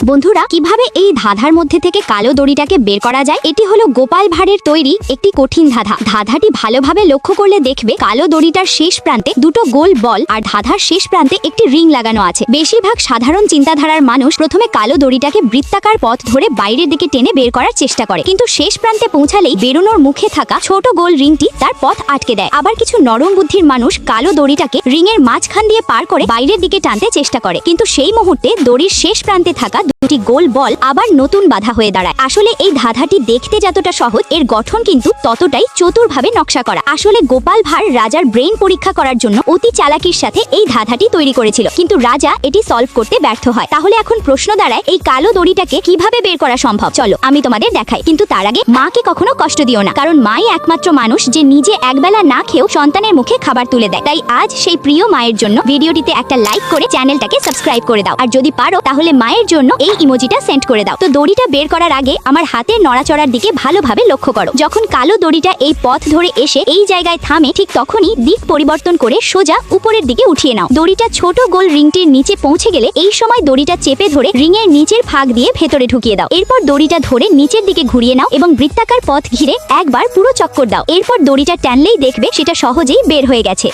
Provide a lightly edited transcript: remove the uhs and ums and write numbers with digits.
বন্ধুরা, কিভাবে এই ধাঁধার মধ্যে থেকে কালো দড়িটাকে বের করা যায়? এটি হলো গোপাল ভাঁড়ের তৈরি একটি কঠিন ধাঁধা। ধাঁধাটি ভালোভাবে লক্ষ্য করলে দেখবে কালো দড়িটার শেষ প্রান্তে দুটো গোল বল আর ধাঁধার শেষ প্রান্তে একটি রিং লাগানো আছে। বেশিরভাগ সাধারণ চিন্তাধারার মানুষ প্রথমে কালো দড়িটাকে বৃত্তাকার পথ ধরে বাইরের দিকে টেনে বের করার চেষ্টা করে, কিন্তু শেষ প্রান্তে পৌঁছালেই বেরোনোর মুখে থাকা ছোট গোল রিংটি তার পথ আটকে দেয়। আবার কিছু নরম বুদ্ধির মানুষ কালো দড়িটাকে রিংয়ের মাঝখান দিয়ে পার করে বাইরের দিকে টানতে চেষ্টা করে, কিন্তু সেই মুহূর্তে দড়ির শেষ প্রান্তে থাকা দুটি গোল বল আবার নতুন বাধা হয়ে দাঁড়ায়। আসলে এই ধাঁধাটি দেখতে যতটা সহজ, এর গঠন কিন্তু ততটাই চতুরভাবে নকশা করা। আসলে গোপাল ভাঁড় রাজার ব্রেন পরীক্ষা করার জন্য অতি চালাকির সাথে এই ধাঁধাটি তৈরি করেছিল, কিন্তু রাজা এটি সলভ করতে ব্যর্থ হয়। তাহলে এখন প্রশ্ন দাঁড়ায়, এই কালো দড়িটাকে কিভাবে বের করা সম্ভব? চলো আমি তোমাদের দেখাই। কিন্তু তার আগে মাকে কখনো কষ্ট দিও না, কারণ মাই একমাত্র মানুষ যে নিজে একবেলা না খেয়েও সন্তানের মুখে খাবার তুলে দেয়। তাই আজ সেই প্রিয় মায়ের জন্য ভিডিওটিতে একটা লাইক করে চ্যানেলটাকে সাবস্ক্রাইব করে দাও, আর যদি পারো তাহলে মায়ের জন্য এই ইমোজিটা সেন্ড করে দাও। তো দড়িটা বের করার আগে আমার হাতের নড়াচড়ার দিকে ভালোভাবে লক্ষ্য করো। যখন কালো দড়িটা এই পথ ধরে এসে এই জায়গায় থামে, ঠিক তখনই দিক পরিবর্তন করে সোজা উপরের দিকে উঠিয়ে নাও। দড়িটা ছোট গোল রিংটির নিচে পৌঁছে গেলে এই সময় দড়িটা চেপে ধরে রিংয়ের নিচের ফাঁক দিয়ে ভেতরে ঢুকিয়ে দাও। এরপর দড়িটা ধরে নিচের দিকে ঘুরিয়ে নাও এবং বৃত্তাকার পথ ঘিরে একবার পুরো চক্কর দাও। এরপর দড়িটা টানলেই দেখবে সেটা সহজেই বের হয়ে গেছে।